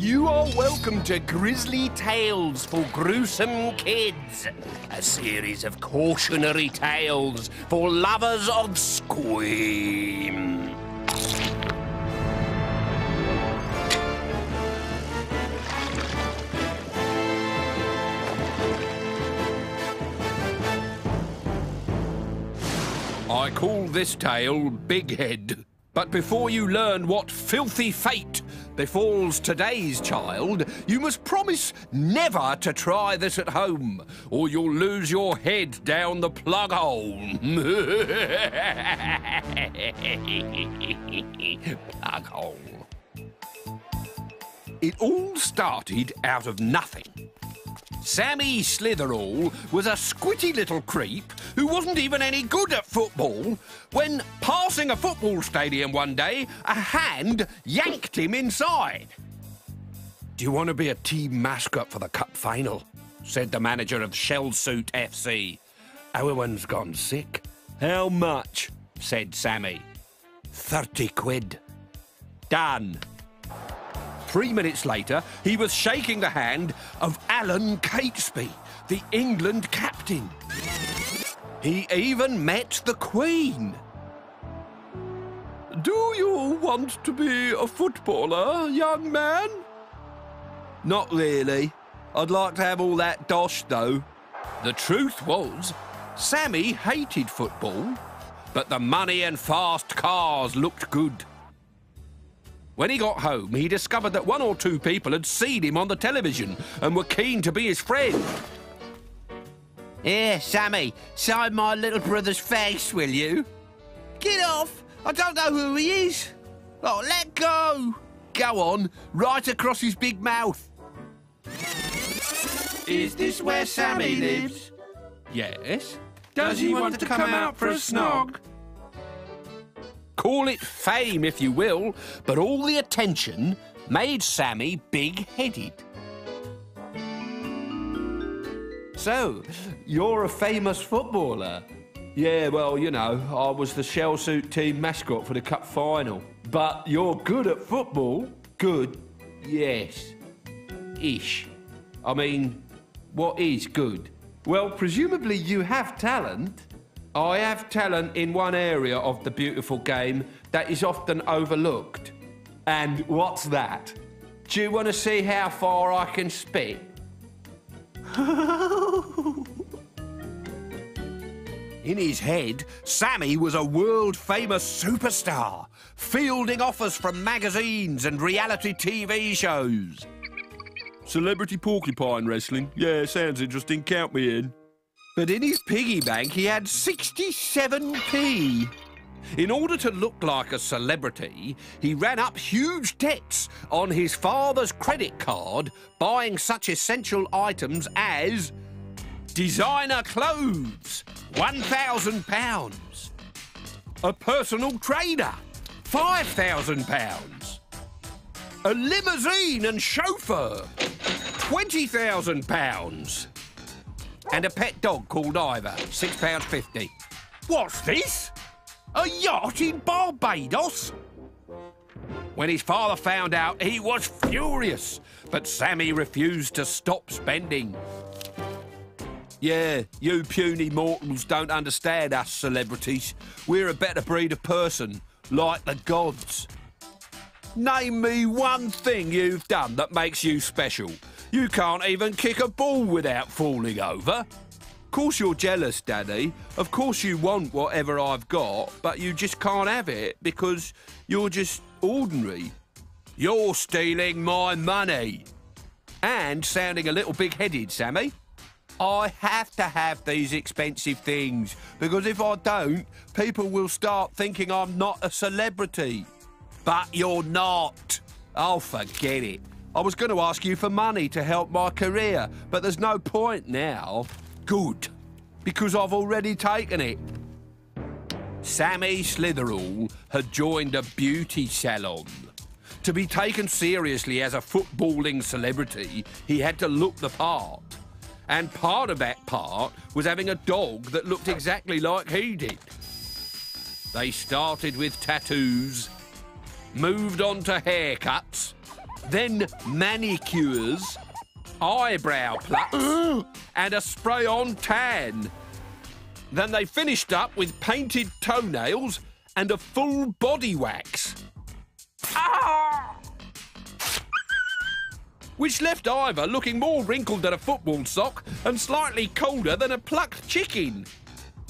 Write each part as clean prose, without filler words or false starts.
You are welcome to Grizzly Tales for Gruesome Kids, a series of cautionary tales for lovers of scream. I call this tale Big Head. But before you learn what filthy fate befalls today's child, you must promise never to try this at home, or you'll lose your head down the plug hole. Plug hole. It all started out of nothing. Sammy Slitherall was a squitty little creep who wasn't even any good at football when, passing a football stadium one day, a hand yanked him inside. "Do you want to be a team mascot for the cup final?" said the manager of Shell Suit FC. "Our one's gone sick." "How much?" said Sammy. 30 quid. Done. 3 minutes later, he was shaking the hand of Alan Catesby, the England captain. He even met the Queen. "Do you want to be a footballer, young man?" "Not really. I'd like to have all that dosh, though." The truth was, Sammy hated football, but the money and fast cars looked good. When he got home, he discovered that 1 or 2 people had seen him on the television and were keen to be his friend. "Here, Sammy, sign my little brother's face, will you?" "Get off! I don't know who he is." "Oh, let go!" "Go on, right across his big mouth." "Is this where Sammy lives?" "Yes." "Does he want to come out for a snog?" Call it fame if you will, but all the attention made Sammy big-headed. "So, you're a famous footballer?" "Yeah, well, you know, I was the Shell Suit team mascot for the cup final." "But you're good at football?" "Good? Yes. Ish. I mean, what is good?" "Well, presumably you have talent." "I have talent in one area of the beautiful game that is often overlooked." "And what's that?" "Do you want to see how far I can spit?" In his head, Sammy was a world-famous superstar, fielding offers from magazines and reality TV shows. "Celebrity porcupine wrestling? Yeah, sounds interesting. Count me in." But in his piggy bank, he had 67p. In order to look like a celebrity, he ran up huge debts on his father's credit card, buying such essential items as designer clothes, £1,000, a personal trainer, £5,000, a limousine and chauffeur, £20,000, and a pet dog called Ivor, £6.50. "What's this? A yacht in Barbados?" When his father found out, he was furious, but Sammy refused to stop spending. "Yeah, you puny mortals don't understand us celebrities. We're a better breed of person, like the gods." "Name me one thing you've done that makes you special. You can't even kick a ball without falling over." "Of course you're jealous, Daddy. Of course you want whatever I've got, but you just can't have it because you're just ordinary." "You're stealing my money." "And sounding a little big-headed, Sammy. I have to have these expensive things because if I don't, people will start thinking I'm not a celebrity." "But you're not." "Oh, forget it. I was going to ask you for money to help my career, but there's no point now." "Good, because I've already taken it." Sammy Slitherall had joined a beauty salon. To be taken seriously as a footballing celebrity, he had to look the part. And part of that part was having a dog that looked exactly like he did. They started with tattoos, moved on to haircuts, then manicures, eyebrow plucks, and a spray-on tan. Then they finished up with painted toenails and a full body wax. Which left Ivor looking more wrinkled than a football sock and slightly colder than a plucked chicken.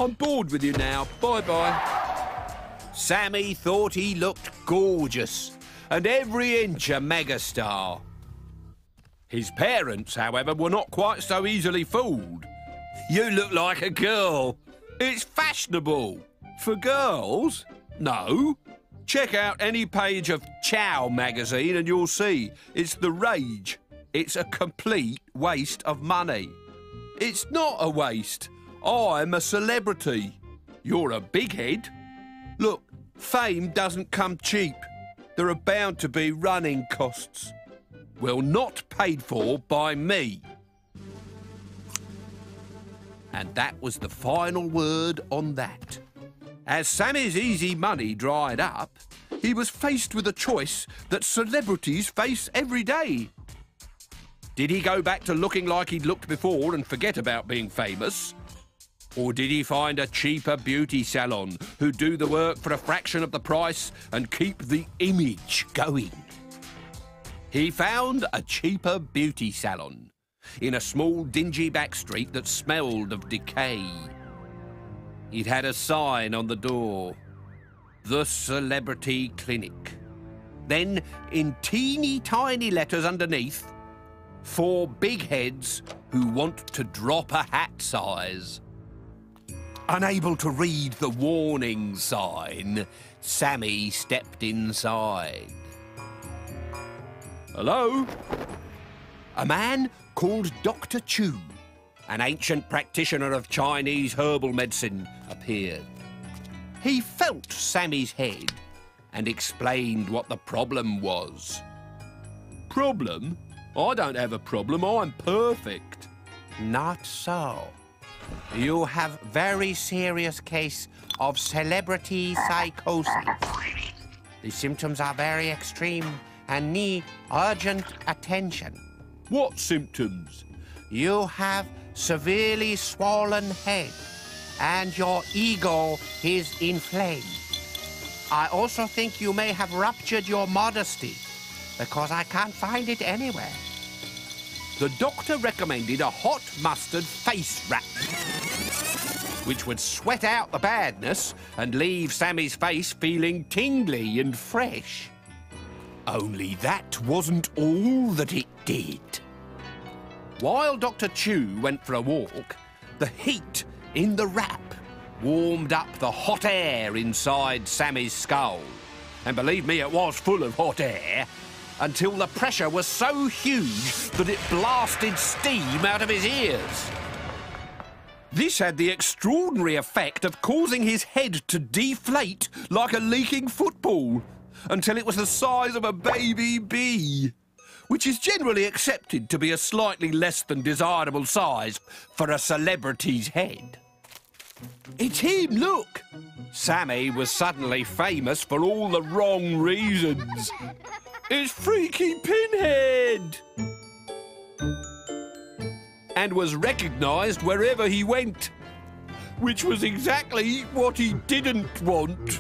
I'm bored with you now. Bye-bye. Sammy thought he looked gorgeous and every inch a megastar. His parents, however, were not quite so easily fooled. You look like a girl. It's fashionable. For girls? No. Check out any page of Chow magazine and you'll see it's the rage. It's a complete waste of money. It's not a waste. I'm a celebrity. You're a big head. Look, fame doesn't come cheap. There are bound to be running costs. Well, not paid for by me. And that was the final word on that. As Sammy's easy money dried up, he was faced with a choice that celebrities face every day. Did he go back to looking like he'd looked before and forget about being famous? Or did he find a cheaper beauty salon who'd do the work for a fraction of the price and keep the image going? He found a cheaper beauty salon in a small, dingy back street that smelled of decay. It had a sign on the door, "The Celebrity Clinic." Then, in teeny tiny letters underneath, "For big heads who want to drop a hat size." Unable to read the warning sign, Sammy stepped inside. Hello? A man called Dr. Chu, an ancient practitioner of Chinese herbal medicine, appeared. He felt Sammy's head and explained what the problem was. Problem? I don't have a problem, I'm perfect. Not so. You have very serious case of celebrity psychosis. The symptoms are very extreme and need urgent attention. What symptoms? You have severely swollen head and your ego is inflamed. I also think you may have ruptured your modesty because I can't find it anywhere. The doctor recommended a hot mustard face wrap, which would sweat out the badness and leave Sammy's face feeling tingly and fresh. Only that wasn't all that it did. While Dr. Chu went for a walk, the heat in the wrap warmed up the hot air inside Sammy's skull. And believe me, it was full of hot air, until the pressure was so huge that it blasted steam out of his ears. This had the extraordinary effect of causing his head to deflate like a leaking football, until it was the size of a baby bee, which is generally accepted to be a slightly less than desirable size for a celebrity's head. It's him, look! Sammy was suddenly famous for all the wrong reasons. It's Freaky Pinhead! And was recognised wherever he went, which was exactly what he didn't want.